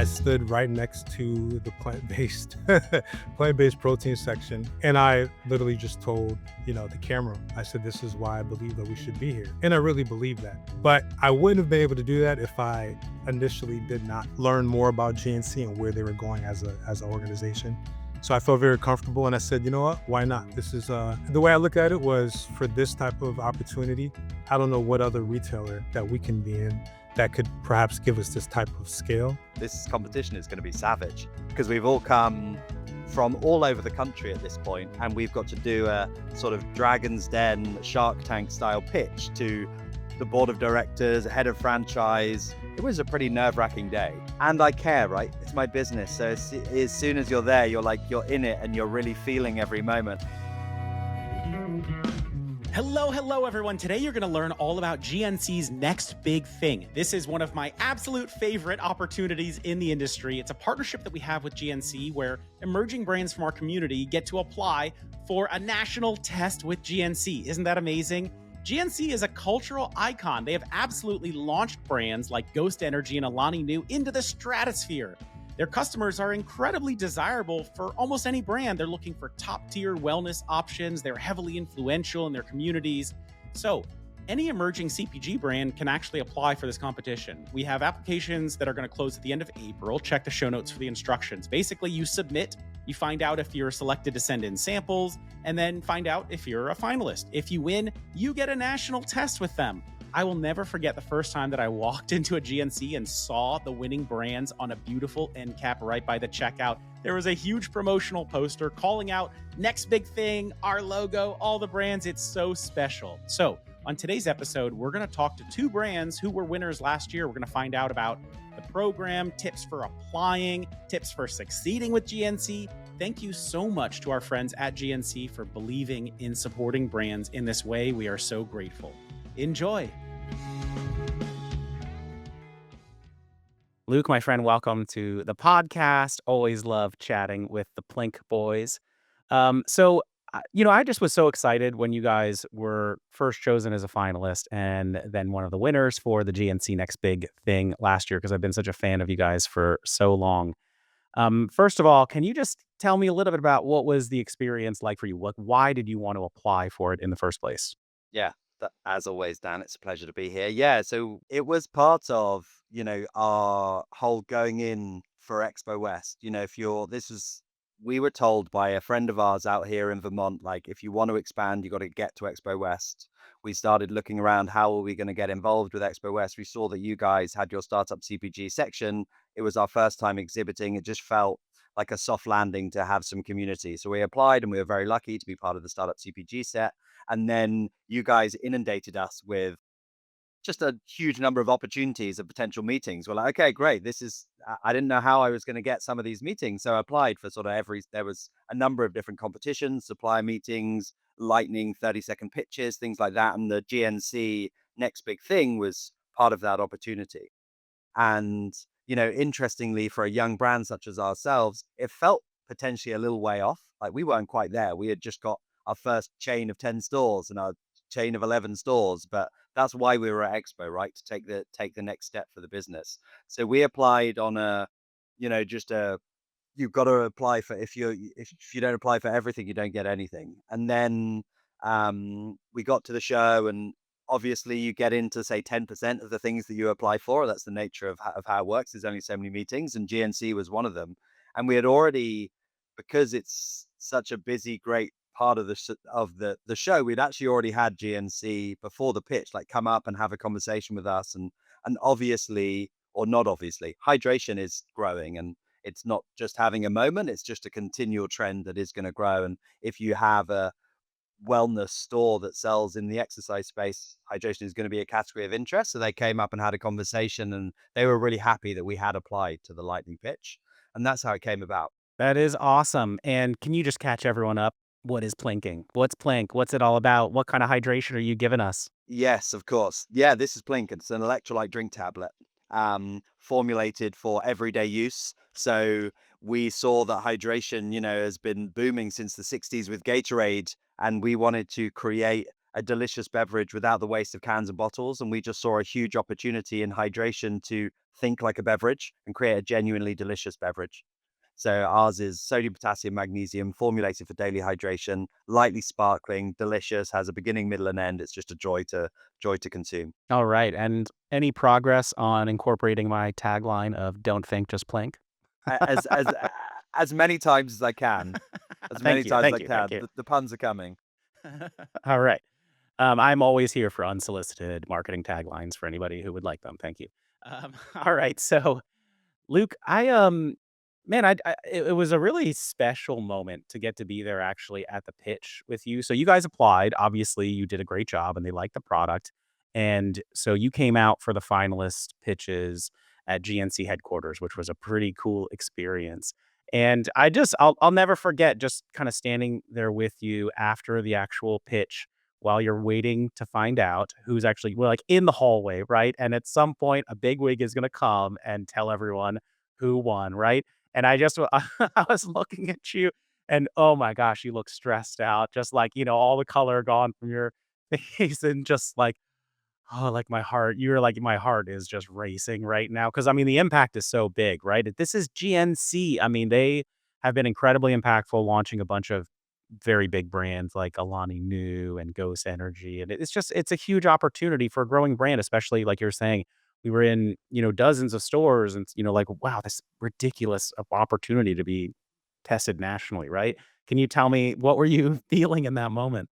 stood right next to the plant-based protein section, and I literally just told, the camera, I said, this is why I believe that we should be here. And I really believe that. But I wouldn't have been able to do that if I initially did not learn more about GNC and where they were going as an organization. So I felt very comfortable, and I said, you know what, why not? This is the way I look at it was, for this type of opportunity, I don't know what other retailer that we can be in that could perhaps give us this type of scale. This competition is going to be savage because we've all come from all over the country at this point, and we've got to do a sort of Dragon's Den, Shark Tank style pitch to the board of directors, head of franchise. It was a pretty nerve-wracking day, and I care, right? It's my business. So as soon as you're there, you're in it and you're really feeling every moment. Hello, everyone. Today you're going to learn all about GNC's next big thing. This is one of my absolute favorite opportunities in the industry. It's a partnership that we have with GNC where emerging brands from our community get to apply for a national test with GNC. Isn't that amazing? GNC is a cultural icon. They have absolutely launched brands like Ghost Energy and Alani Nu into the stratosphere. Their customers are incredibly desirable for almost any brand. They're looking for top-tier wellness options. They're heavily influential in their communities. So any emerging CPG brand can actually apply for this competition. We have applications that are going to close at the end of April. Check the show notes for the instructions. Basically, you submit, you find out if you're selected to send in samples, and then find out if you're a finalist. If you win, you get a national test with them. I will never forget the first time that I walked into a GNC and saw the winning brands on a beautiful end cap right by the checkout. There was a huge promotional poster calling out next big thing, our logo, all the brands. It's so special. So on today's episode, we're going to talk to two brands who were winners last year. We're going to find out about the program, tips for applying, tips for succeeding with GNC. Thank you so much to our friends at GNC for believing in supporting brands in this way. We are so grateful. Enjoy. Luke, my friend, welcome to the podcast. Always love chatting with the Plink boys. I just was so excited when you guys were first chosen as a finalist and then one of the winners for the GNC Next Big Thing last year, because I've been such a fan of you guys for so long. First of all, can you just tell me a little bit about what was the experience like for you? Why did you want to apply for it in the first place? Yeah, as always, Dan, it's a pleasure to be here. Yeah, so it was part of, our whole going in for Expo West. We were told by a friend of ours out here in Vermont, like, if you want to expand, you got to get to Expo West. We started looking around, how are we going to get involved with Expo West? We saw that you guys had your Startup CPG section. It was our first time exhibiting. It just felt like a soft landing to have some community. So we applied, and we were very lucky to be part of the Startup CPG set. And then you guys inundated us with just a huge number of opportunities of potential meetings. We're like, okay, great. I didn't know how I was going to get some of these meetings. So I applied for there was a number of different competitions, supplier meetings, lightning 30-second pitches, things like that. And the GNC Next Big Thing was part of that opportunity. And, interestingly, for a young brand such as ourselves, it felt potentially a little way off. Like, we weren't quite there. We had just got our first chain of 10 stores and our chain of 11 stores, but that's why we were at Expo, right? To take the next step for the business. So we applied on you've got to apply for, if you don't apply for everything, you don't get anything. And then we got to the show, and obviously you get into, say, 10% of the things that you apply for. That's the nature of how it works. There's only so many meetings, and GNC was one of them. And we had already, because it's such a busy, great part of the show, we'd actually already had GNC before the pitch, like, come up and have a conversation with us. And obviously, or not obviously, hydration is growing, and it's not just having a moment, it's just a continual trend that is going to grow. And if you have a wellness store that sells in the exercise space, hydration is going to be a category of interest. So they came up and had a conversation, and they were really happy that we had applied to the lightning pitch. And that's how it came about. That is awesome. And can you just catch everyone up? What is plinking? What's Plink? What's it all about? What kind of hydration are you giving us? Yes, of course. Yeah, this is Plink. It's an electrolyte drink tablet, formulated for everyday use. So we saw that hydration, has been booming since the 60s with Gatorade, and we wanted to create a delicious beverage without the waste of cans and bottles. And we just saw a huge opportunity in hydration to think like a beverage and create a genuinely delicious beverage. So ours is sodium, potassium, magnesium, formulated for daily hydration, lightly sparkling, delicious, has a beginning, middle, and end. It's just a joy to consume. All right. And any progress on incorporating my tagline of "Don't think, just plink"? As many times as I can, as many Thank you. times as I Thank you. Thank can. you. The puns are coming. All right. I'm always here for unsolicited marketing taglines for anybody who would like them. Thank you. All right. So, Luke, man, it was a really special moment to get to be there actually at the pitch with you. So you guys applied. Obviously, you did a great job, and they liked the product. And so you came out for the finalist pitches at GNC headquarters, which was a pretty cool experience. And I'll never forget just kind of standing there with you after the actual pitch while you're waiting to find out who's actually, well, like in the hallway, right? And at some point, a big wig is going to come and tell everyone who won, right? And I was looking at you and oh my gosh, you look stressed out, just like, all the color gone from your face and just like, oh, like my heart, you're like, my heart is just racing right now. Cause I mean, the impact is so big, right? This is GNC. I mean, they have been incredibly impactful launching a bunch of very big brands like Alani Nu and Ghost Energy. And it's a huge opportunity for a growing brand, especially like you're saying, we were in, dozens of stores and, like, wow, this ridiculous opportunity to be tested nationally, right? Can you tell me what were you feeling in that moment?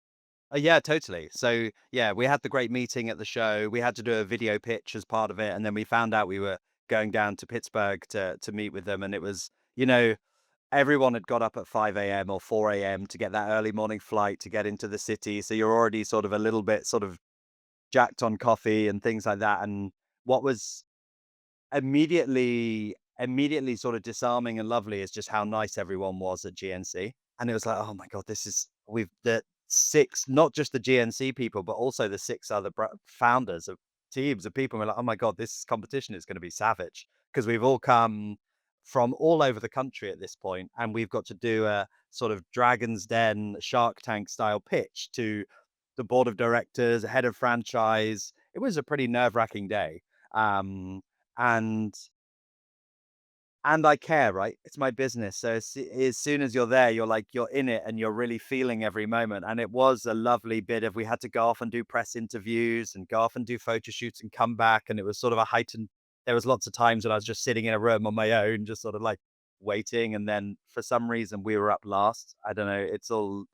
Yeah, totally. So, yeah, we had the great meeting at the show. We had to do a video pitch as part of it, and then we found out we were going down to Pittsburgh to meet with them, and it was, everyone had got up at 5 a.m. or 4 a.m. to get that early morning flight to get into the city. So you're already sort of a little bit sort of jacked on coffee and things like that. And what was immediately sort of disarming and lovely is just how nice everyone was at GNC. And it was like, oh my God, we've the six, not just the GNC people, but also the six other founders of teams of people. We're like, oh my God, this competition is going to be savage because we've all come from all over the country at this point, and we've got to do a sort of Dragon's Den Shark Tank style pitch to the board of directors, head of franchise. It was a pretty nerve-wracking day. Um, and I care, right? It's my business. So as soon as you're there, you're in it and you're really feeling every moment. And it was a lovely bit of, we had to go off and do press interviews and go off and do photo shoots and come back. And it was sort of a heightened, there was lots of times when I was just sitting in a room on my own, just sort of like waiting. And then for some reason we were up last. I don't know. It's all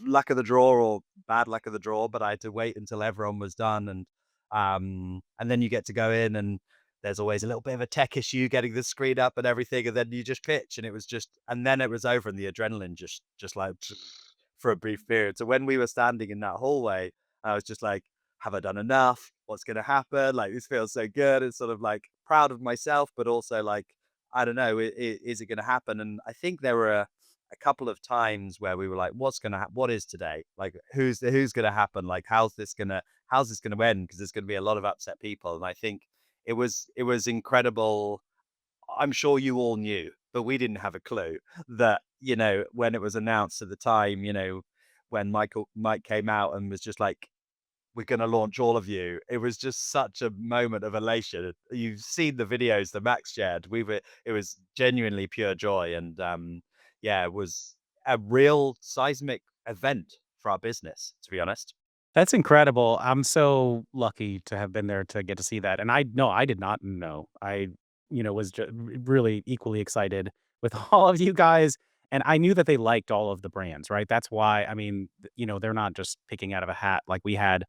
luck of the draw or bad luck of the draw, but I had to wait until everyone was done. And then you get to go in and there's always a little bit of a tech issue getting the screen up and everything, and then you just pitch, and it was just, and then it was over, and the adrenaline just like for a brief period. So when we were standing in that hallway, I was just like, "Have I done enough? What's going to happen? Like this feels so good." It's sort of like proud of myself, but also like I don't know, is it going to happen? And I think there were a couple of times where we were like, "What's going to happen? What is today? Like who's going to happen? Like how's this going to end? Because there's going to be a lot of upset people." And I think it was incredible. I'm sure you all knew, but we didn't have a clue that, when it was announced at the time, when Mike came out and was just like, "We're gonna launch all of you." It was just such a moment of elation. You've seen the videos that Max shared. It was genuinely pure joy. And yeah, it was a real seismic event for our business, to be honest. That's incredible. I'm so lucky to have been there to get to see that. And I did not know. I, was really equally excited with all of you guys. And I knew that they liked all of the brands, right? That's why, I mean, they're not just picking out of a hat. Like we had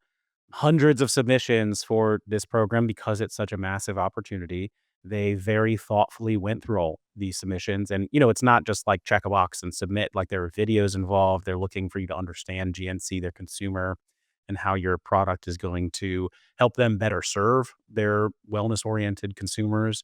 hundreds of submissions for this program because it's such a massive opportunity. They very thoughtfully went through all these submissions. And, it's not just like check a box and submit, like there are videos involved. They're looking for you to understand GNC, their consumer, and how your product is going to help them better serve their wellness oriented consumers.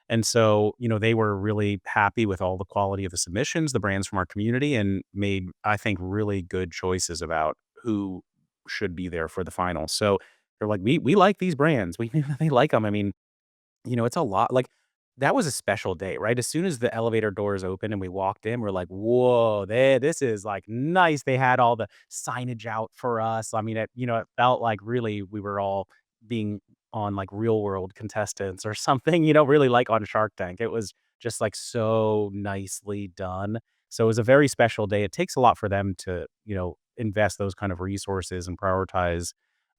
And so, they were really happy with all the quality of the submissions, the brands from our community, and made, I think, really good choices about who should be there for the final. So they're like, we like these brands. We knew that they like them. I mean, it's a lot. Like that was a special day, right? As soon as the elevator doors opened and we walked in, we're like, "Whoa, this is, like, nice." They had all the signage out for us. I mean, it felt like really we were all being on, like, Real World contestants or something, really like on Shark Tank. It was just, like, so nicely done. So it was a very special day. It takes a lot for them to, invest those kind of resources and prioritize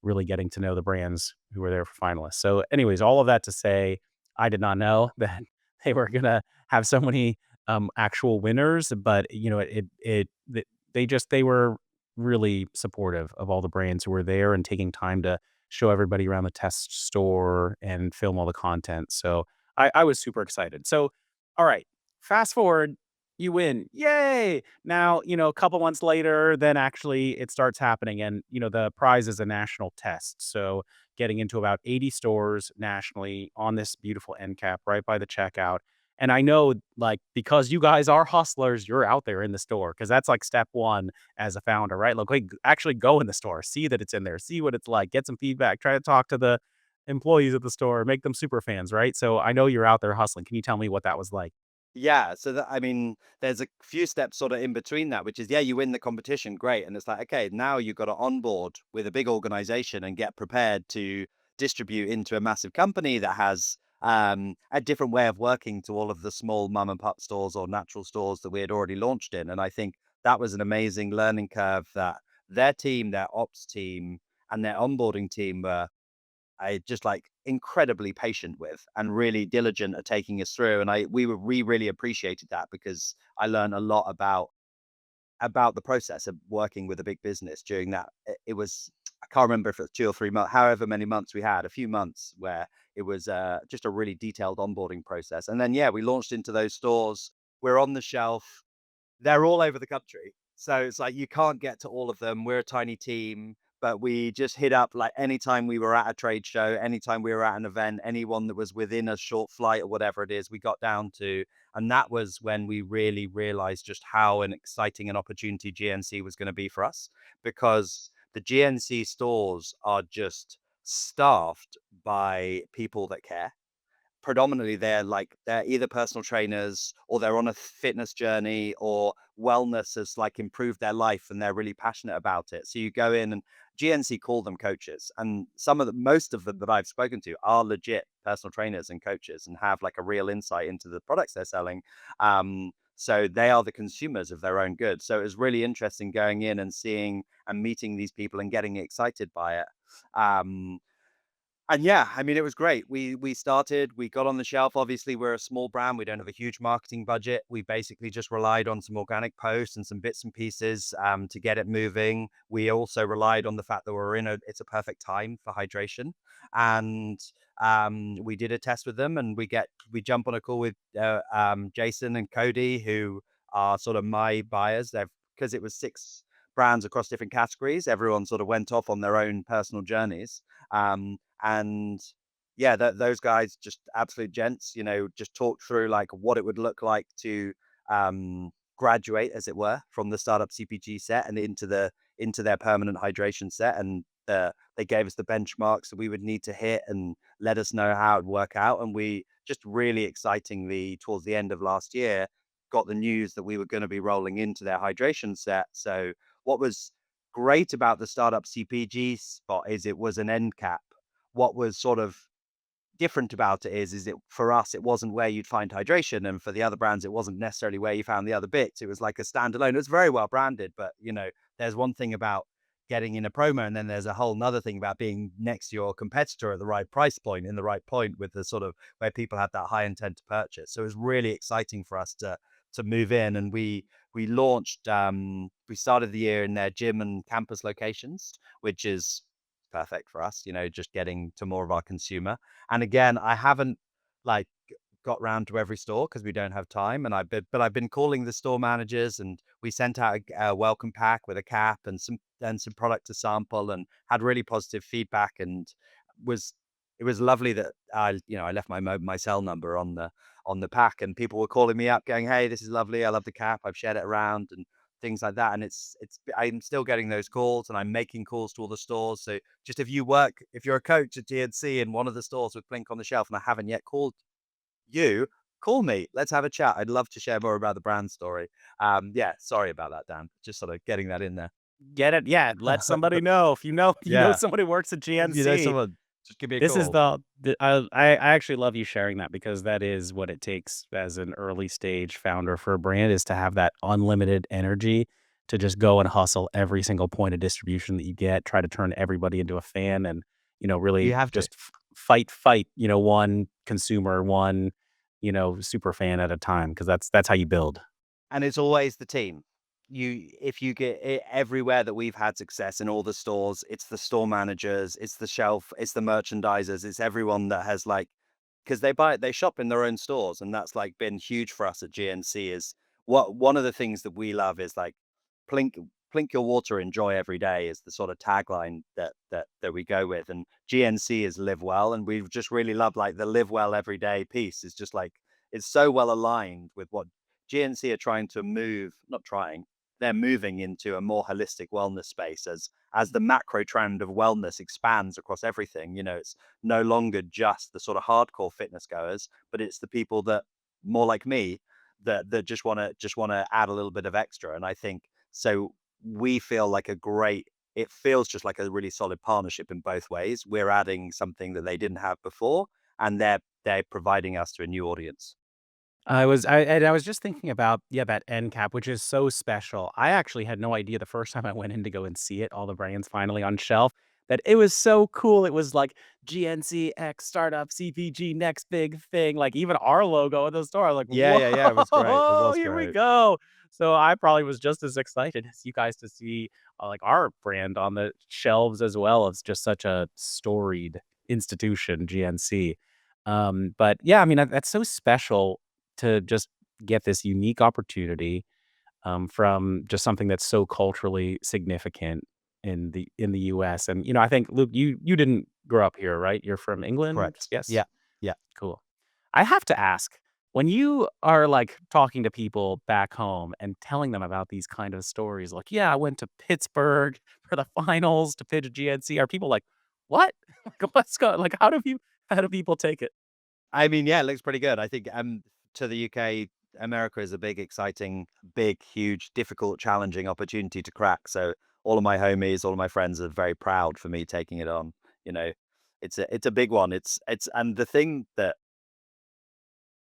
really getting to know the brands who were there for finalists. So anyways, all of that to say, I did not know that they were gonna have so many, actual winners, but, they were really supportive of all the brands who were there and taking time to show everybody around the test store and film all the content. So I was super excited. So, all right, fast forward, you win. Yay! Now, a couple months later, then actually it starts happening and, the prize is a national test. So getting into about 80 stores nationally on this beautiful end cap right by the checkout. And I know, like, because you guys are hustlers, you're out there in the store because that's like step one as a founder, right? Like, hey, actually go in the store, see that it's in there, see what it's like, get some feedback, try to talk to the employees at the store, make them super fans, right? So I know you're out there hustling. Can you tell me what that was like? Yeah, so that I mean, there's a few steps sort of in between that, which is yeah, you win the competition, great, and it's like okay, now you've got to onboard with a big organization and get prepared to distribute into a massive company that has a different way of working to all of the small mum and pop stores or natural stores that we had already launched in, and I think that was an amazing learning curve that their team, their ops team, and their onboarding team were I just like incredibly patient with and really diligent at taking us through. And we really appreciated that because I learned a lot about the process of working with a big business during that. It was I can't remember if it was 2 or 3 months, however many months we had, a few months where it was just a really detailed onboarding process. And then yeah, we launched into those stores. We're on the shelf. They're all over the country. So it's like you can't get to all of them. We're a tiny team, but we just hit up like anytime we were at a trade show, anytime we were at an event, anyone that was within a short flight or whatever it is, we got down to. And that was when we really realized just how an exciting an opportunity GNC was going to be for us because the GNC stores are just staffed by people that care predominantly they're either personal trainers or they're on a fitness journey or wellness has like improved their life and they're really passionate about it. So you go in and GNC call them coaches and most of them that I've spoken to are legit personal trainers and coaches and have like a real insight into the products they're selling. So they are the consumers of their own goods. So it was really interesting going in and seeing and meeting these people and getting excited by it. Um, and yeah, I mean, it was great. We got on the shelf. Obviously, we're a small brand. We don't have a huge marketing budget. We basically just relied on some organic posts and some bits and pieces to get it moving. We also relied on the fact that it's a perfect time for hydration. And we did a test with them and we jump on a call with Jason and Cody, who are sort of my buyers. Because it was 6 brands across different categories. Everyone sort of went off on their own personal journeys. And yeah, those guys just absolute gents, just talked through like what it would look like to graduate, as it were, from the startup CPG set and into their permanent hydration set. And they gave us the benchmarks that we would need to hit and let us know how it'd work out. And we just really excitingly, towards the end of last year, got the news that we were going to be rolling into their hydration set. So what was great about the startup CPG spot is it was an end cap. What was sort of different about it is it for us it wasn't where you'd find hydration, and for the other brands it wasn't necessarily where you found the other bits. It was like a standalone. It was very well branded, but there's one thing about getting in a promo, and then there's a whole nother thing about being next to your competitor at the right price point, in the right point, with the sort of where people have that high intent to purchase. So it was really exciting for us to move in, and we launched. We started the year in their gym and campus locations, which is perfect for us. Just getting to more of our consumer. And again, I haven't like got round to every store because we don't have time. But I've been calling the store managers, and we sent out a welcome pack with a cap and some product to sample, and had really positive feedback. And was it was lovely that I left my cell number on the pack, and people were calling me up going, "Hey, this is lovely. I love the cap. I've shared it around." And things like that. And I'm still getting those calls, and I'm making calls to all the stores. So just if you're a coach at GNC in one of the stores with Plink on the shelf and I haven't yet called you, call me. Let's have a chat. I'd love to share more about the brand story. Yeah, sorry about that, Dan. Just sort of getting that in there. Get it? Yeah. Let somebody know if you know Yeah. somebody who works at If you know GNC. someone, just give me a This is call. I actually love you sharing that because that is what it takes as an early stage founder for a brand, is to have that unlimited energy to just go and hustle every single point of distribution that you get, try to turn everybody into a fan, and You really have to. just fight, one consumer, one super fan at a time, because that's how you build. And it's always the team. If you get it everywhere that we've had success in all the stores, it's the store managers, it's the shelf, it's the merchandisers, it's everyone that has like, because they shop in their own stores, and that's like been huge for us at GNC. Is what one of the things that we love is like plink plink your water, enjoy every day is the sort of tagline that we go with, and GNC is live well, and we've just really loved like the live well every day piece is just like it's so well aligned with what GNC are trying to move, not trying, they're moving into a more holistic wellness space as the macro trend of wellness expands across everything. It's no longer just the sort of hardcore fitness goers, but it's the people that more like me that just want to add a little bit of extra. And I think so we feel like it feels just like a really solid partnership in both ways. We're adding something that they didn't have before, and they're providing us to a new audience. I was just thinking about, that end cap, which is so special. I actually had no idea the first time I went in to go and see it, all the brands finally on shelf, that it was so cool. It was like GNC X Startup CPG next big thing. Like even our logo at the store. I was like, Yeah, yeah, yeah. It was great. It whoa, was here we great. go. So I probably was just as excited as you guys to see like our brand on the shelves as well. It's just such a storied institution, GNC. But yeah, I mean that's so special to just get this unique opportunity, from just something that's so culturally significant in the US. And I think, Luke, you didn't grow up here, right? You're from England? Correct. Yes. Yeah. Yeah. Cool. I have to ask, when you are like talking to people back home and telling them about these kind of stories, like, yeah, I went to Pittsburgh for the finals to pitch GNC, are people like, what? Like, let's go. Like, how do people take it? I mean, yeah, it looks pretty good. I think to the UK, America is a big, exciting, big, huge, difficult, challenging opportunity to crack. So all of my homies, all of my friends are very proud for me taking it on. You know, it's a big one. It's and the thing that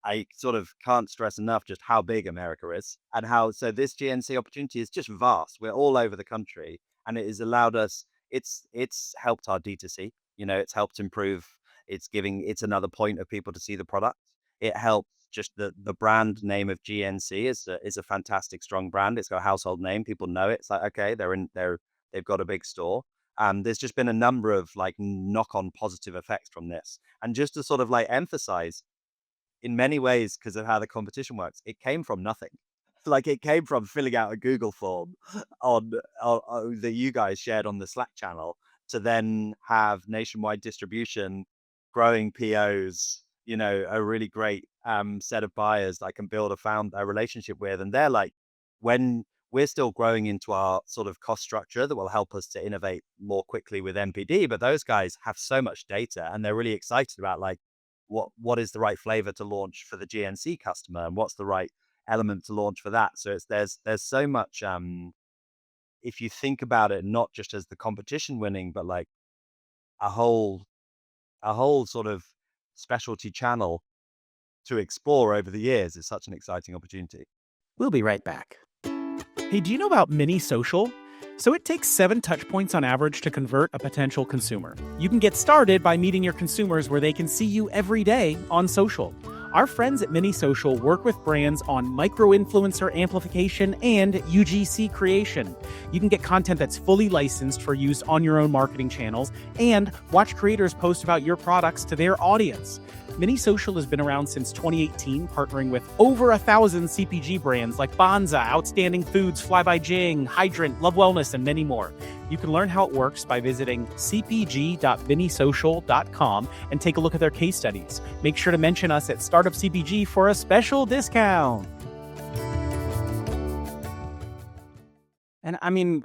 I sort of can't stress enough just how big America is, and how so this GNC opportunity is just vast. We're all over the country, and it has allowed us. It's helped our D2C. It's helped improve. It's another point of people to see the product. It helps just the brand name of GNC is a fantastic strong brand. It's got a household name. People know it. It's like, okay, they've got a big store. There's just been a number of like knock on positive effects from this, and just to sort of like emphasize in many ways, because of how the competition works, it came from nothing. Like it came from filling out a Google form that you guys shared on the Slack channel, to then have nationwide distribution, growing POs, a really great set of buyers that I can build a relationship with. And they're like, when we're still growing into our sort of cost structure that will help us to innovate more quickly with MPD, but those guys have so much data, and they're really excited about like what is the right flavor to launch for the GNC customer, and what's the right element to launch for that. So there's so much if you think about it, not just as the competition winning, but like a whole sort of specialty channel to explore over the years is such an exciting opportunity. We'll be right back. Hey, do you know about Mini Social? So it takes 7 touch points on average to convert a potential consumer. You can get started by meeting your consumers where they can see you every day on social. Our friends at Mini Social work with brands on micro-influencer amplification and UGC creation. You can get content that's fully licensed for use on your own marketing channels and watch creators post about your products to their audience. Mini Social has been around since 2018, partnering with over 1,000 CPG brands like Bonza, Outstanding Foods, Fly by Jing, Hydrant, Love Wellness, and many more. You can learn how it works by visiting cpg.minisocial.com and take a look at their case studies. Make sure to mention us at Startup CPG for a special discount. And I mean,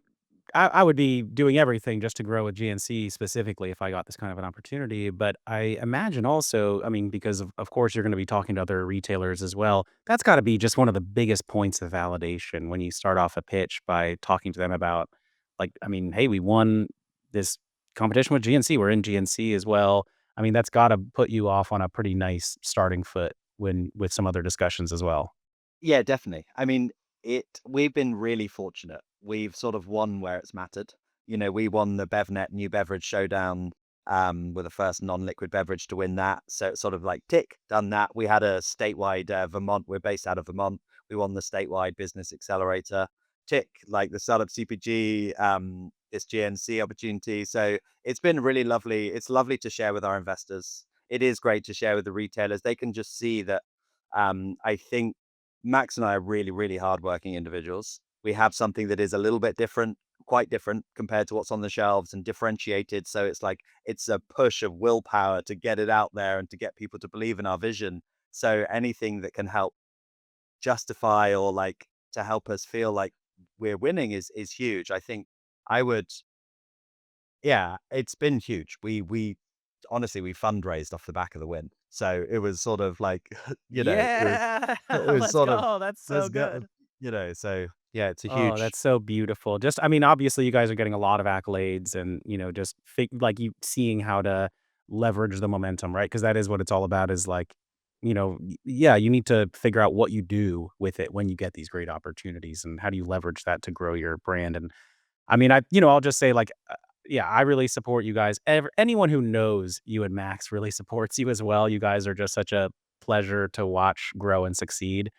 I would be doing everything just to grow with GNC specifically if I got this kind of an opportunity. But I imagine also, I mean, because of course you're going to be talking to other retailers as well. That's got to be just one of the biggest points of validation when you start off a pitch by talking to them about, like, I mean, hey, we won this competition with GNC. We're in GNC as well. I mean, that's got to put you off on a pretty nice starting foot when with some other discussions as well. Yeah, definitely. I mean, we've been really fortunate. We've sort of won where it's mattered. You know, we won the BevNet New Beverage Showdown, with the first non-liquid beverage to win that. So it's sort of like tick, done that. We had a statewide Vermont. We're based out of Vermont. We won the statewide business accelerator. Tick, like the Startup CPG, this GNC opportunity. So it's been really lovely. It's lovely to share with our investors. It is great to share with the retailers. They can just see that. I think Max and I are really, really hardworking individuals. We have something that is a little bit different, quite different compared to what's on the shelves and differentiated. So it's like it's a push of willpower to get it out there and to get people to believe in our vision. So anything that can help justify or like to help us feel like we're winning is huge. I think I would, yeah, it's been huge. We honestly we fundraised off the back of the win. So it was sort of like, Yeah, it was let's sort of go. That's so let's go, good. so yeah, it's a Oh, huge. that's so beautiful. Just, I mean, obviously, you guys are getting a lot of accolades, and just like you seeing how to leverage the momentum, right? Because that is what it's all about. Is like, yeah, you need to figure out what you do with it when you get these great opportunities, and how do you leverage that to grow your brand. And I mean, I'll just say like, yeah, I really support you guys. Anyone who knows you and Max really supports you as well. You guys are just such a pleasure to watch grow and succeed.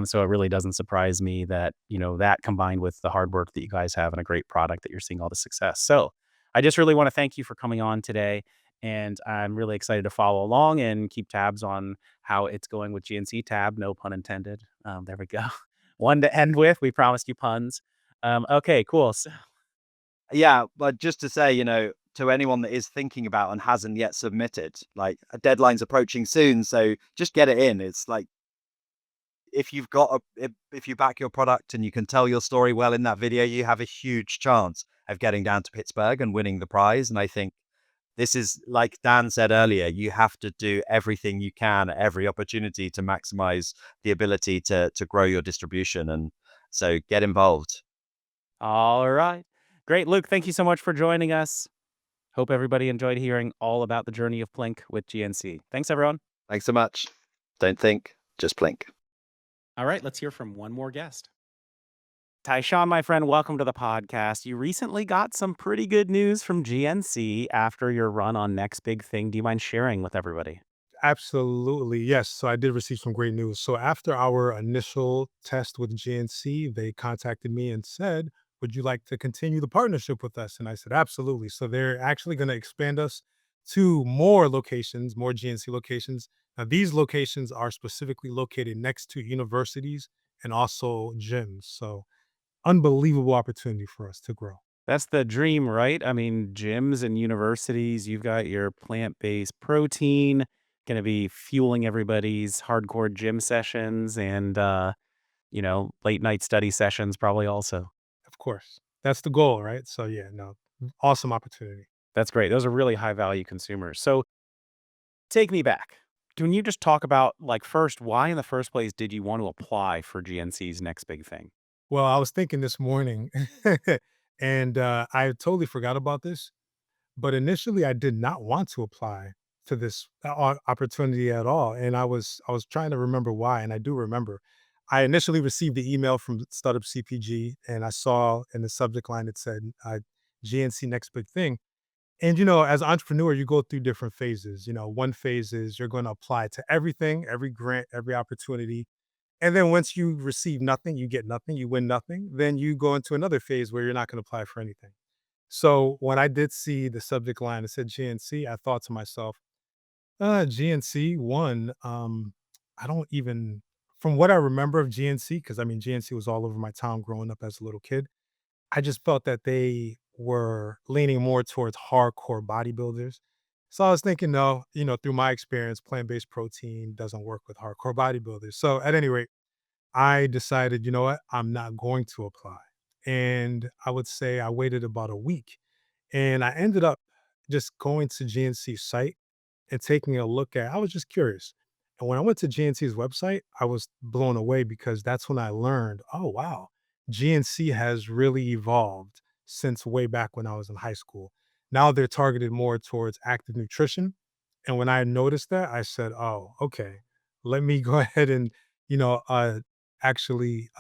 So it really doesn't surprise me that, that combined with the hard work that you guys have and a great product that you're seeing all the success. So I just really want to thank you for coming on today. And I'm really excited to follow along and keep tabs on how it's going with GNC tab. No pun intended. There we go. One to end with. We promised you puns. Okay, cool. So, Yeah, but just to say, to anyone that is thinking about and hasn't yet submitted, like a deadline's approaching soon, so just get it in. It's like if you've got if you back your product and you can tell your story well in that video, you have a huge chance of getting down to Pittsburgh and winning the prize. And I think this is like Dan said earlier, you have to do everything you can at every opportunity to maximize the ability to grow your distribution. And so get involved. all right. Great. Luke, thank you so much for joining us. Hope everybody enjoyed hearing all about the journey of Plink with GNC. Thanks, everyone. Thanks so much. Don't think, just blink. All right, let's hear from one more guest. Tyshawn, my friend, welcome to the podcast. You recently got some pretty good news from GNC after your run on Next Big Thing. Do you mind sharing with everybody? Absolutely. Yes. So I did receive some great news. So after our initial test with GNC, they contacted me and said, would you like to continue the partnership with us? And I said, absolutely. So they're actually going to expand us to more locations, more GNC locations. Now, these locations are specifically located next to universities and also gyms. So unbelievable opportunity for us to grow. That's the dream, right? I mean, gyms and universities, you've got your plant-based protein going to be fueling everybody's hardcore gym sessions and, late night study sessions probably also. Of course, that's the goal, right? So yeah, no, awesome opportunity. That's great. Those are really high value consumers. So take me back. Can you just talk about, like, first, why in the first place did you want to apply for GNC's next big thing? Well, I was thinking this morning, and I totally forgot about this. But initially, I did not want to apply to this opportunity at all, and I was trying to remember why, and I do remember. I initially received the email from Startup CPG, and I saw in the subject line it said GNC next big thing. And as an entrepreneur, you go through different phases. One phase is you're going to apply to everything, every grant, every opportunity, and then once you receive nothing, you get nothing, you win nothing. Then you go into another phase where you're not going to apply for anything. So when I did see the subject line that said GNC, I thought to myself, GNC one. I don't even, from what I remember of GNC, because I mean GNC was all over my town growing up as a little kid. I just felt that they were leaning more towards hardcore bodybuilders. So I was thinking, no, through my experience, plant-based protein doesn't work with hardcore bodybuilders. So at any rate, I decided, you know what, I'm not going to apply. And I would say I waited about a week, and I ended up just going to GNC's site and taking a look at I was just curious. And when I went to GNC's website, I was blown away because that's when I learned, oh wow, GNC has really evolved since way back when I was in high school. Now they're targeted more towards active nutrition. And when I noticed that, I said, oh, okay, let me go ahead and, you know, actually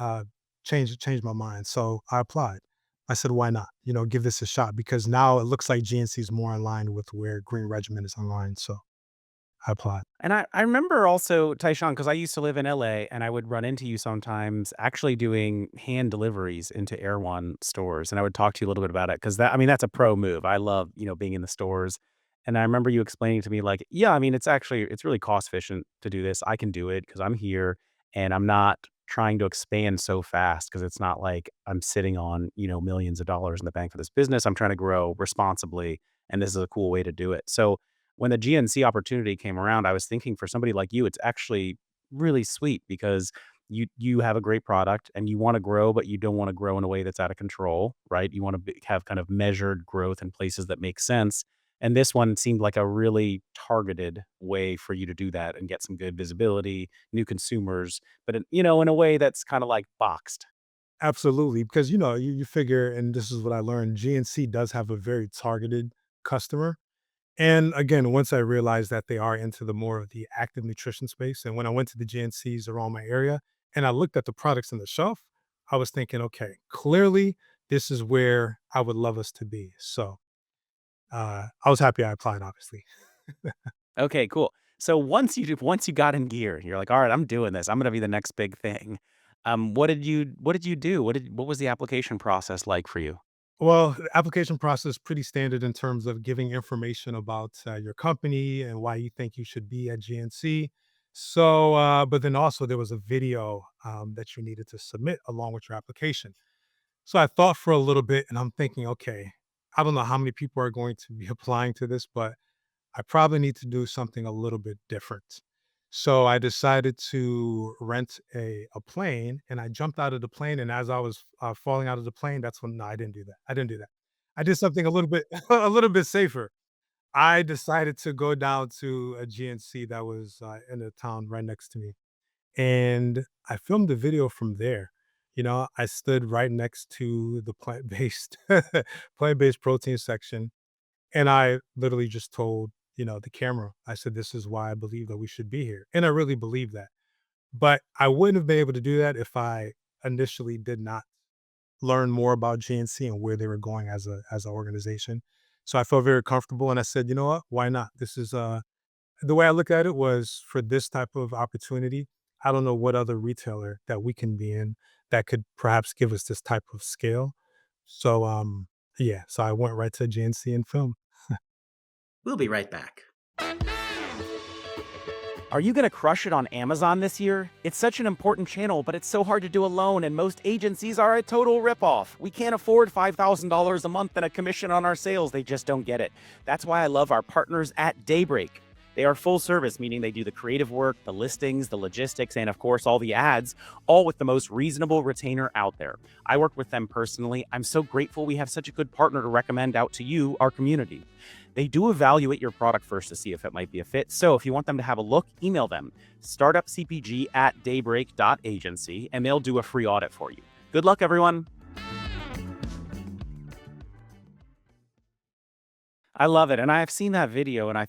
change my mind. So I applied. I said, why not? You know, give this a shot because now it looks like GNC is more in line with where Green Regimen is online. So I applied. And I remember also, Tyshawn, because I used to live in LA and I would run into you sometimes actually doing hand deliveries into Air One stores. And I would talk to you a little bit about it because that, I mean, that's a pro move. I love, being in the stores. And I remember you explaining to me, like, yeah, I mean, it's really cost efficient to do this. I can do it because I'm here and I'm not trying to expand so fast because it's not like I'm sitting on, millions of dollars in the bank for this business. I'm trying to grow responsibly. And this is a cool way to do it. So, when the GNC opportunity came around, I was thinking for somebody like you, it's actually really sweet because you have a great product and you want to grow, but you don't want to grow in a way that's out of control, right? You want to have kind of measured growth in places that make sense. And this one seemed like a really targeted way for you to do that and get some good visibility, new consumers, but in a way that's kind of like boxed. Absolutely. Because, you figure, and this is what I learned, GNC does have a very targeted customer. And again, once I realized that they are into the more of the active nutrition space, and when I went to the GNCs around my area and I looked at the products on the shelf, I was thinking, okay, clearly this is where I would love us to be. So I was happy I applied, obviously. Okay, cool. So once you got in gear, you're like, "All right, I'm doing this. I'm gonna be the next big thing." What did you do? What was the application process like for you? Well, the application process pretty standard in terms of giving information about your company and why you think you should be at GNC. So, but then also there was a video that you needed to submit along with your application. So I thought for a little bit and I'm thinking, okay, I don't know how many people are going to be applying to this, but I probably need to do something a little bit different. So I decided to rent a plane and I jumped out of the plane. And as I was falling out of the plane, that's when, no, I didn't do that. I didn't do that. I did something a little bit, a little bit safer. I decided to go down to a GNC that was in a town right next to me. And I filmed the video from there. I stood right next to the plant-based plant-based protein section and I literally just told, the camera, I said, this is why I believe that we should be here. And I really believe that. But I wouldn't have been able to do that if I initially did not learn more about GNC and where they were going as an organization. So I felt very comfortable and I said, you know what? Why not? This is the way I look at it was for this type of opportunity. I don't know what other retailer that we can be in that could perhaps give us this type of scale. So yeah, so I went right to GNC and film. We'll be right back. Are you going to crush it on Amazon this year? It's such an important channel, but it's so hard to do alone, and most agencies are a total ripoff. We can't afford $5,000 a month and a commission on our sales. They just don't get it. That's why I love our partners at Daybreak. They are full service, meaning they do the creative work, the listings, the logistics, and of course, all the ads, all with the most reasonable retainer out there. I work with them personally. I'm so grateful we have such a good partner to recommend out to you, our community. They do evaluate your product first to see if it might be a fit. So if you want them to have a look, email them startupcpg@daybreak.agency and they'll do a free audit for you. Good luck, everyone. I love it. And I have seen that video and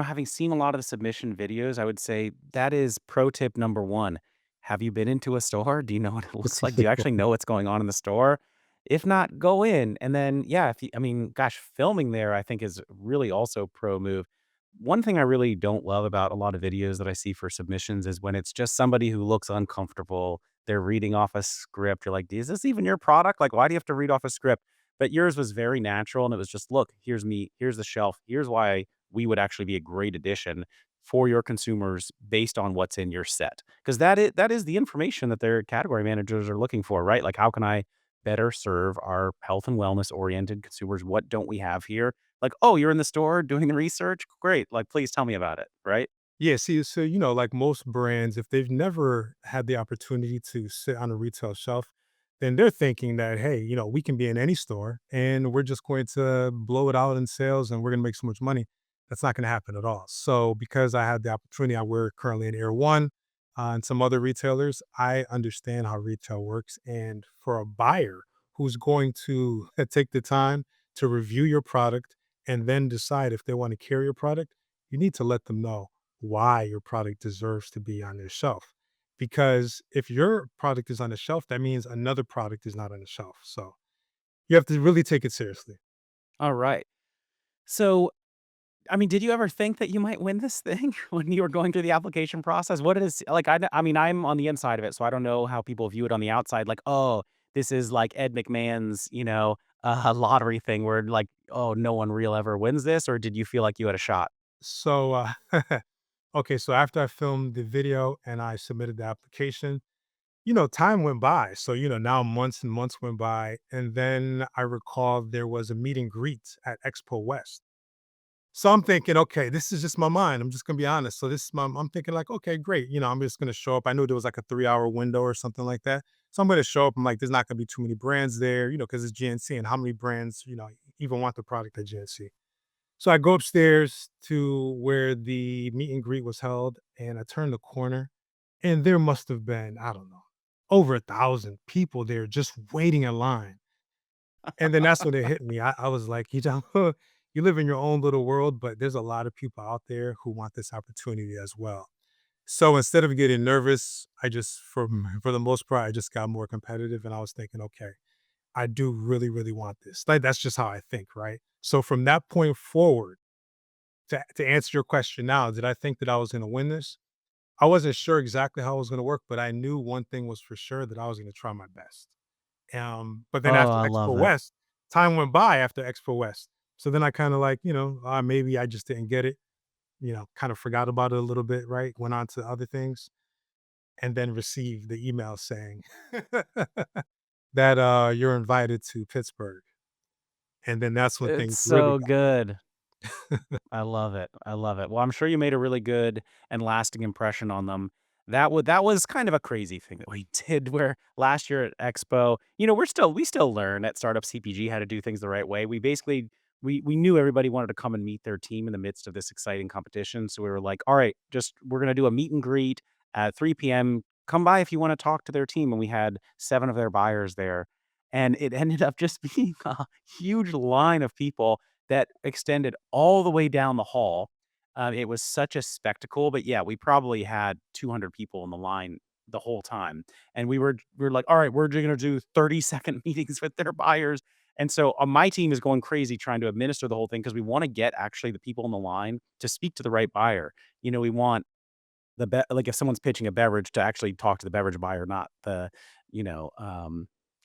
having seen a lot of the submission videos, I would say that is pro tip number one. Have you been into a store? Do you know what it looks like? Do you actually know what's going on in the store? If not, go in. And then, yeah, I mean, gosh, filming there, I think is really also pro move. One thing I really don't love about a lot of videos that I see for submissions is when it's just somebody who looks uncomfortable. They're reading off a script. You're like, is this even your product? Like, why do you have to read off a script? But yours was very natural, and it was just, "Look, here's me, here's the shelf, here's why we would actually be a great addition for your consumers based on what's in your set." Because that is the information that their category managers are looking for, right? Like, how can I better serve our health and wellness-oriented consumers? What don't we have here? Like, "Oh, you're in the store doing the research? Great, like, please tell me about it," right? Yeah, see, so like most brands, if they've never had the opportunity to sit on a retail shelf, then they're thinking that, hey, we can be in any store and we're just going to blow it out in sales and we're going to make so much money. That's not going to happen at all. So, because I had the opportunity, I work currently in Air One and some other retailers, I understand how retail works. And for a buyer who's going to take the time to review your product and then decide if they want to carry your product, you need to let them know why your product deserves to be on their shelf. Because if your product is on the shelf, that means another product is not on the shelf. So you have to really take it seriously. All right. So, I mean, did you ever think that you might win this thing when you were going through the application process? What is like? I mean, I'm on the inside of it, so I don't know how people view it on the outside. Like, oh, this is like Ed McMahon's, lottery thing where like, oh, no one real ever wins this, or did you feel like you had a shot? So, okay, so after I filmed the video and I submitted the application, time went by. So, now months and months went by. And then I recall there was a meet and greet at Expo West. So I'm thinking, okay, this is just my mind. I'm just gonna be honest. So I'm thinking like, okay, great. I'm just gonna show up. I knew there was like a 3 hour window or something like that. So I'm gonna show up. I'm like, there's not gonna be too many brands there, because it's GNC and how many brands, even want the product at GNC. So I go upstairs to where the meet and greet was held, and I turn the corner, and there must have been, I don't know, over 1,000 people there just waiting in line. And then that's when it hit me. I was like, you live in your own little world, but there's a lot of people out there who want this opportunity as well. So instead of getting nervous, I just, for the most part, I just got more competitive, and I was thinking, okay, I do really, really want this. Like that's just how I think, right? So from that point forward, to answer your question now, did I think that I was going to win this? I wasn't sure exactly how it was going to work, but I knew one thing was for sure that I was going to try my best. But then Oh, after I love Expo it. West, time went by after Expo West. So then I kind of like, maybe I just didn't get it, kind of forgot about it a little bit, right? Went on to other things and then received the email saying that you're invited to Pittsburgh. And then that's when It's things really so good. I love it. I love it. Well, I'm sure you made a really good and lasting impression on them. That was kind of a crazy thing that we did where last year at Expo, we still learn at Startup CPG how to do things the right way. We basically we knew everybody wanted to come and meet their team in the midst of this exciting competition. So we were like, all right, just we're gonna do a meet and greet at 3 p.m. Come by if you want to talk to their team. And we had 7 of their buyers there. And it ended up just being a huge line of people that extended all the way down the hall. It was such a spectacle, but yeah, we probably had 200 people in the line the whole time, and we were like, "All right, we're gonna do 30-second meetings with their buyers." And so, my team is going crazy trying to administer the whole thing because we wanna get actually the people in the line to speak to the right buyer. We want like, if someone's pitching a beverage to actually talk to the beverage buyer, not the, you know,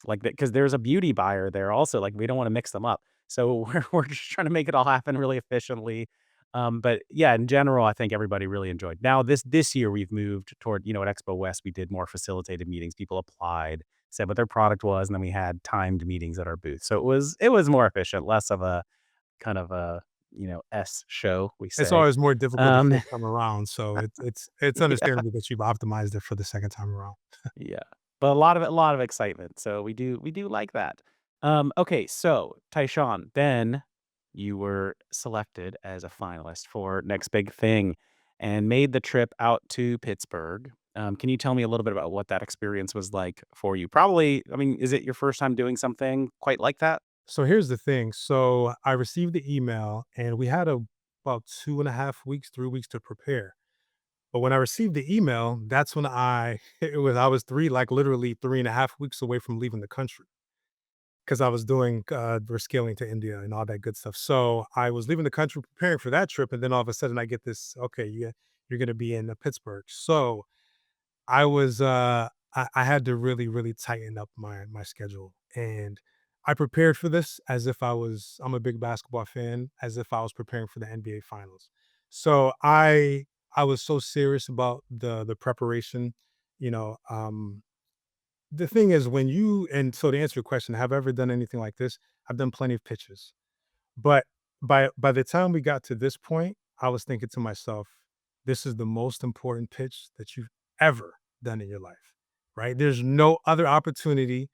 like, because there's a beauty buyer there also, like, we don't wanna mix them up. So we're just trying to make it all happen really efficiently. But yeah, in general, I think everybody really enjoyed. Now this year we've moved toward, at Expo West, we did more facilitated meetings. People applied, said what their product was, and then we had timed meetings at our booth. So it was more efficient, less of a kind of a, S show, we It's say. always more difficult the Um, first time around, so it's yeah. understandable that you've optimized it for the second time around. Yeah, but a lot of excitement, so we do like that. Okay, so Tyshawn, then you were selected as a finalist for Next Big Thing and made the trip out to Pittsburgh. Can you tell me a little bit about what that experience was like for you? Probably, I mean, is it your first time doing something quite like that? So here's the thing, so I received the email, and we had about 2.5 weeks, 3 weeks to prepare, but when I received the email, that's when I was literally 3.5 weeks away from leaving the country because I was we're scaling to India and all that good stuff. So I was leaving the country preparing for that trip, and then all of a sudden I get this, "Okay, you're gonna be in, Pittsburgh." So I had to really, really tighten up my schedule, and I prepared for this as if I'm a big basketball fan, as if I was preparing for the NBA finals. So I was so serious about the preparation, you know, the thing is and so to answer your question, have I ever done anything like this? I've done plenty of pitches. But by the time we got to this point, I was thinking to myself, this is the most important pitch that you've ever done in your life, right? There's no other opportunity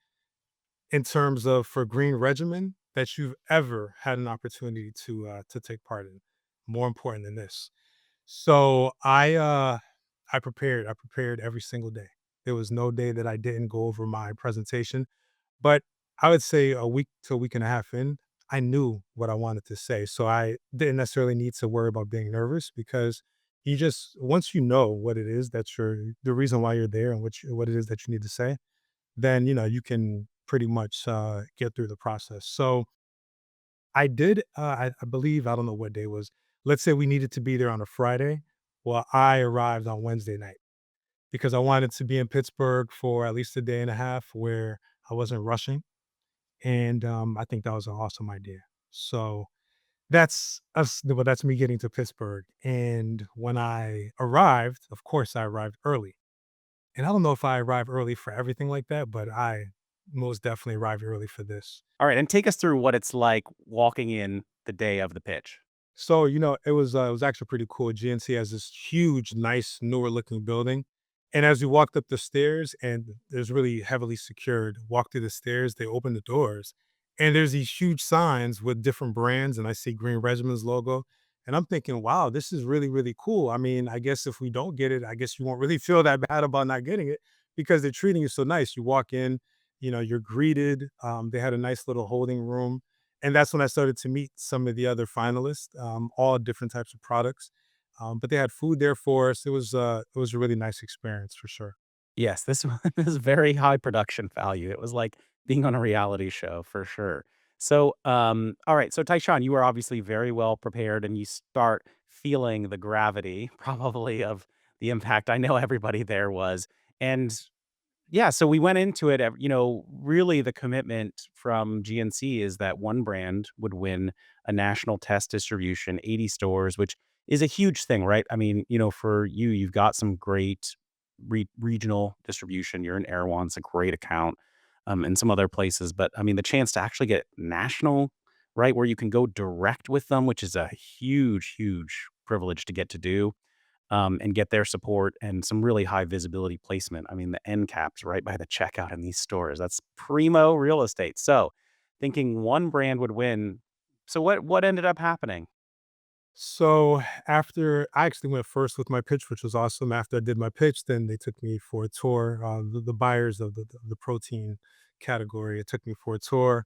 in terms of for green regimen that you've ever had an opportunity to take part in. More important than this. So I prepared every single day. There was no day that I didn't go over my presentation, but I would say a week to a week and a half in, I knew what I wanted to say. So I didn't necessarily need to worry about being nervous because you just once you know what it is that you're the reason why you're there and what it is that you need to say, then you can pretty much get through the process. So I did I believe I don't know what day it was. Let's say we needed to be there on a Friday. Well, I arrived on Wednesday night because I wanted to be in Pittsburgh for at least a day and a half where I wasn't rushing. And I think that was an awesome idea. So that's me getting to Pittsburgh. And when I arrived, of course I arrived early. And I don't know if I arrived early for everything like that, but I most definitely arrived early for this. All right, and take us through what it's like walking in the day of the pitch. So, it was actually pretty cool. GNC has this huge, nice, newer looking building. And as we walked up the stairs, and there's really heavily secured, walk through the stairs, they open the doors, and there's these huge signs with different brands. And I see Green Regimen's logo. And I'm thinking, wow, this is really, really cool. I mean, I guess if we don't get it, I guess you won't really feel that bad about not getting it because they're treating you so nice. You walk in, you're greeted. They had a nice little holding room, and that's when I started to meet some of the other finalists, all different types of products. But they had food there for us. It was a really nice experience for sure. Yes, this one is very high production value. It was like being on a reality show for sure. So, all right. So, Tyshawn, you are obviously very well prepared, and you start feeling the gravity, probably of the impact. I know everybody there was, and yeah, so we went into it, really the commitment from GNC is that one brand would win a national test distribution, 80 stores, which is a huge thing, right? I mean, for you, you've got some great regional distribution. You're in Erewhon, it's a great account, and some other places. But I mean, the chance to actually get national, right, where you can go direct with them, which is a huge, huge privilege to get to do and get their support and some really high visibility placement. I mean, the end caps right by the checkout in these stores. That's primo real estate. So, thinking one brand would win. So what ended up happening? So after I actually went first with my pitch, which was awesome. After I did my pitch, then they took me for a tour. The buyers of the protein category, it took me for a tour.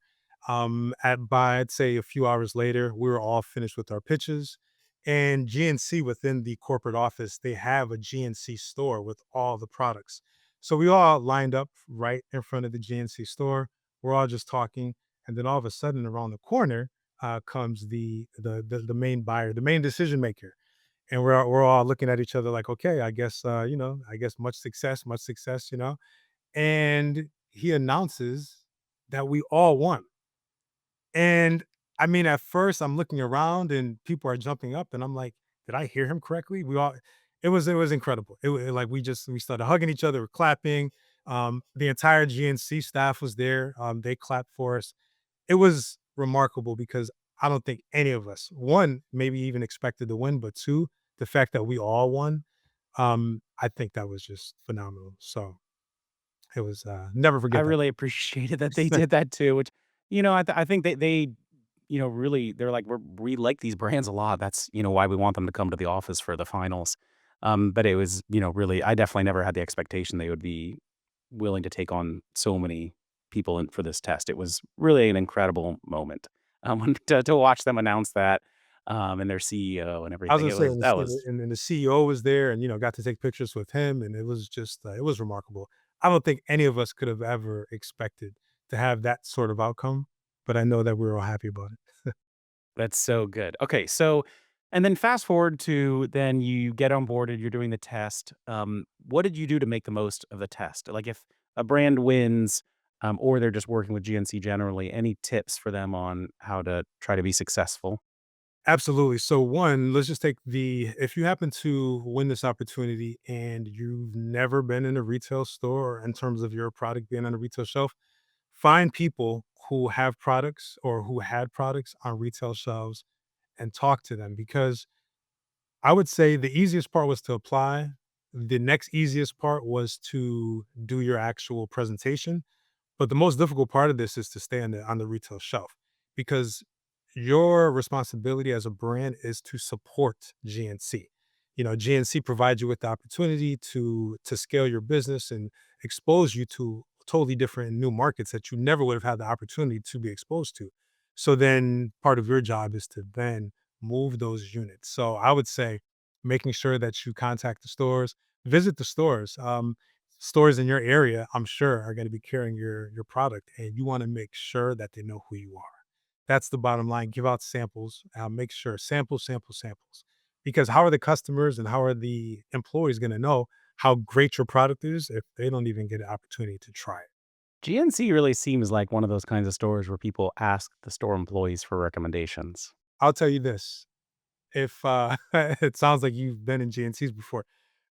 At by I'd say a few hours later, we were all finished with our pitches. And GNC within the corporate office, they have a GNC store with all the products. So we all lined up right in front of the GNC store. We're all just talking, and then all of a sudden, around the corner comes the main buyer, the main decision maker, and we're all looking at each other like, okay, I guess I guess much success, and he announces that we all won. And I mean, at first, I'm looking around and people are jumping up, and I'm like, did I hear him correctly? It was incredible. Like we started hugging each other, we're clapping. The entire GNC staff was there. They clapped for us. It was remarkable because I don't think any of us, one, maybe even expected to win, but two, the fact that we all won, I think that was just phenomenal. So it was never I forget that. really appreciated that they did that too, which, I think they really they're like, we like these brands a lot. That's, why we want them to come to the office for the finals. But it was, really, I definitely never had the expectation they would be willing to take on so many people in for this test. It was really an incredible moment, to watch them announce that, and their CEO and I was everything. gonna It say, was and that was the CEO was there, and got to take pictures with him, and it was remarkable. I don't think any of us could have ever expected to have that sort of outcome, but I know that we were all happy about it. That's so good. Okay, so and then fast forward to then you get on board and you're doing the test. What did you do to make the most of the test? Like if a brand wins, or they're just working with GNC generally, any tips for them on how to try to be successful? Absolutely. So one, let's just take the if you happen to win this opportunity and you've never been in a retail store or in terms of your product being on a retail shelf, find people who have products or who had products on retail shelves and talk to them because I would say the easiest part was to apply. The next easiest part was to do your actual presentation. But the most difficult part of this is to stay on the retail shelf because your responsibility as a brand is to support GNC. GNC provides you with the opportunity to scale your business and expose you to totally different new markets that you never would have had the opportunity to be exposed to. So then part of your job is to then move those units. So I would say making sure that you contact the stores, visit the stores. Stores in your area, I'm sure, are going to be carrying your product, and you want to make sure that they know who you are. That's the bottom line. Give out samples. Make sure samples. Because how are the customers and how are the employees going to know how great your product is if they don't even get an opportunity to try it? GNC really seems like one of those kinds of stores where people ask the store employees for recommendations. I'll tell you this: if it sounds like you've been in GNCs before,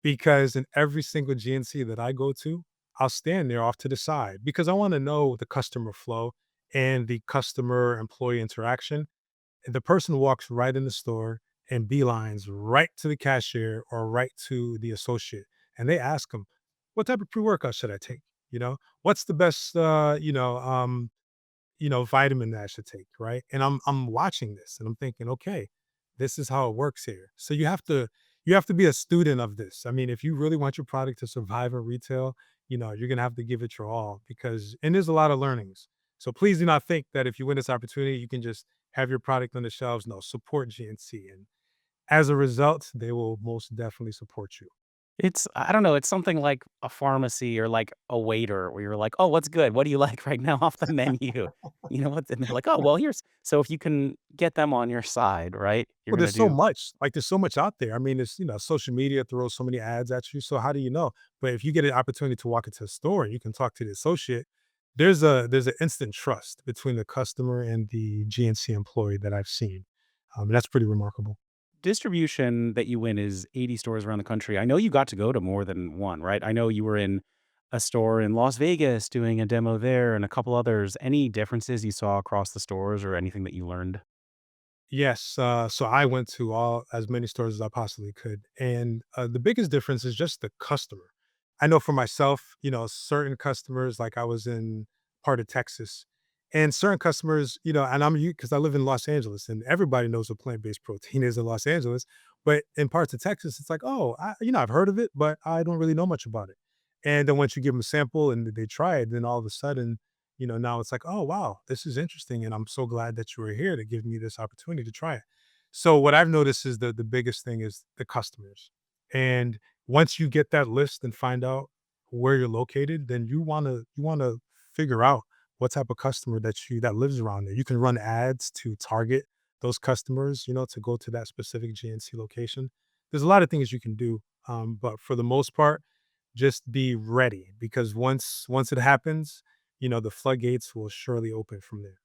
because in every single GNC that I go to, I'll stand there off to the side because I want to know the customer flow and the customer employee interaction. And the person walks right in the store and beelines right to the cashier or right to the associate. And they ask them, what type of pre workout should I take? What's the best, vitamin that I should take, right? And I'm watching this and I'm thinking, okay, this is how it works here. So you have to be a student of this. I mean, if you really want your product to survive in retail, you're gonna have to give it your all because and there's a lot of learnings. So please do not think that if you win this opportunity, you can just have your product on the shelves. No, support GNC. And as a result, they will most definitely support you. I don't know, it's something like a pharmacy or like a waiter where you're like, "Oh, what's good? What do you like right now off the menu?" You know what? And they're like, "Oh, well, here's" so if you can get them on your side, right? You're Well, gonna there's so do much. Like, there's so much out there. I mean, social media throws so many ads at you. So how do you know? But if you get an opportunity to walk into a store and you can talk to the associate, there's an instant trust between the customer and the GNC employee that I've seen. And that's pretty remarkable. distribution that you win is 80 stores around the country. I know you got to go to more than one, right? I know you were in a store in Las Vegas doing a demo there and a couple others. Any differences you saw across the stores or anything that you learned? Yes, so I went to all as many stores as I possibly could, and the biggest difference is just the customer. I know for myself, certain customers, like I was in part of Texas, and certain customers, and I'm because I live in Los Angeles, and everybody knows what plant-based protein is in Los Angeles. But in parts of Texas, it's like, oh, I've heard of it, but I don't really know much about it. And then once you give them a sample and they try it, then all of a sudden now it's like, oh, wow, this is interesting. And I'm so glad that you were here to give me this opportunity to try it. So what I've noticed is the biggest thing is the customers. And once you get that list and find out where you're located, then you want to figure out what type of customer that lives around there. You can run ads to target those customers, to go to that specific GNC location. There's a lot of things you can do. But for the most part, just be ready because once it happens, the floodgates will surely open from there.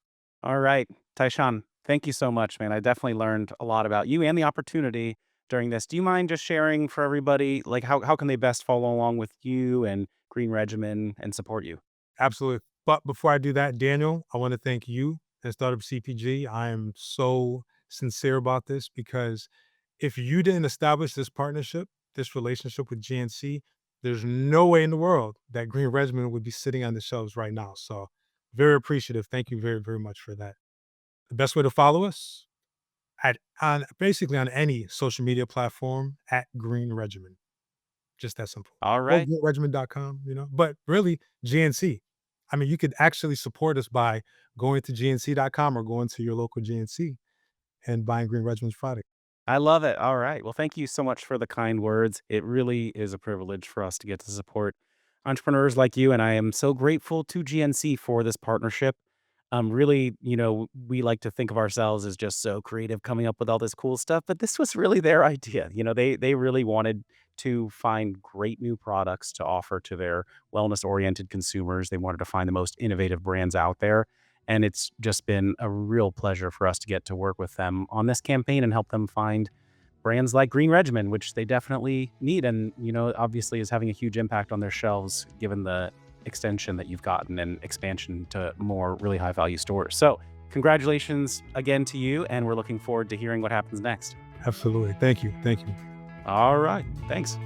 All right, Taishan, thank you so much, man. I definitely learned a lot about you and the opportunity during this. Do you mind just sharing for everybody, like how can they best follow along with you and Green Regimen and support you? Absolutely. But before I do that, Daniel, I want to thank you and Startup CPG. I am so sincere about this because if you didn't establish this partnership, this relationship with GNC, there's no way in the world that Green Regimen would be sitting on the shelves right now. So very appreciative. Thank you very, very much for that. The best way to follow us on basically on any social media platform at Green Regimen. Just that simple. All Or right. greenregimen.com, but really GNC. I mean, you could actually support us by going to gnc.com or going to your local GNC and buying Green Regimen's product. I love it. All right. Well, thank you so much for the kind words. It really is a privilege for us to get to support entrepreneurs like you. And I am so grateful to GNC for this partnership. Really, we like to think of ourselves as just so creative coming up with all this cool stuff, but this was really their idea. They really wanted to find great new products to offer to their wellness oriented consumers. They wanted to find the most innovative brands out there. And it's just been a real pleasure for us to get to work with them on this campaign and help them find brands like Green Regimen, which they definitely need. And, obviously is having a huge impact on their shelves, given the extension that you've gotten and expansion to more really high value stores. So, congratulations again to you. And we're looking forward to hearing what happens next. Absolutely. Thank you. Thank you. All right. Thanks.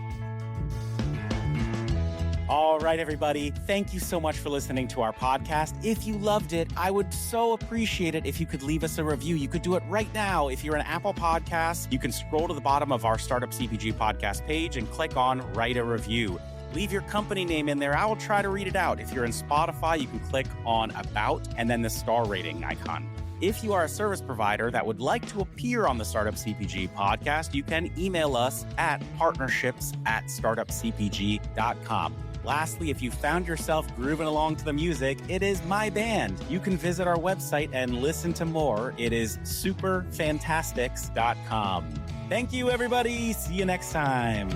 All right. right, everybody. Thank you so much for listening to our podcast. If you loved it, I would so appreciate it if you could leave us a review. You could do it right now. If you're an Apple Podcast, you can scroll to the bottom of our Startup CPG podcast page and click on Write a Review. Leave your company name in there. I will try to read it out. If you're in Spotify, you can click on About and then the star rating icon. If you are a service provider that would like to appear on the Startup CPG podcast, you can email us at partnerships@startupcpg.com. Lastly, if you found yourself grooving along to the music, it is my band. You can visit our website and listen to more. It is superfantastics.com. Thank you, everybody. See you next time.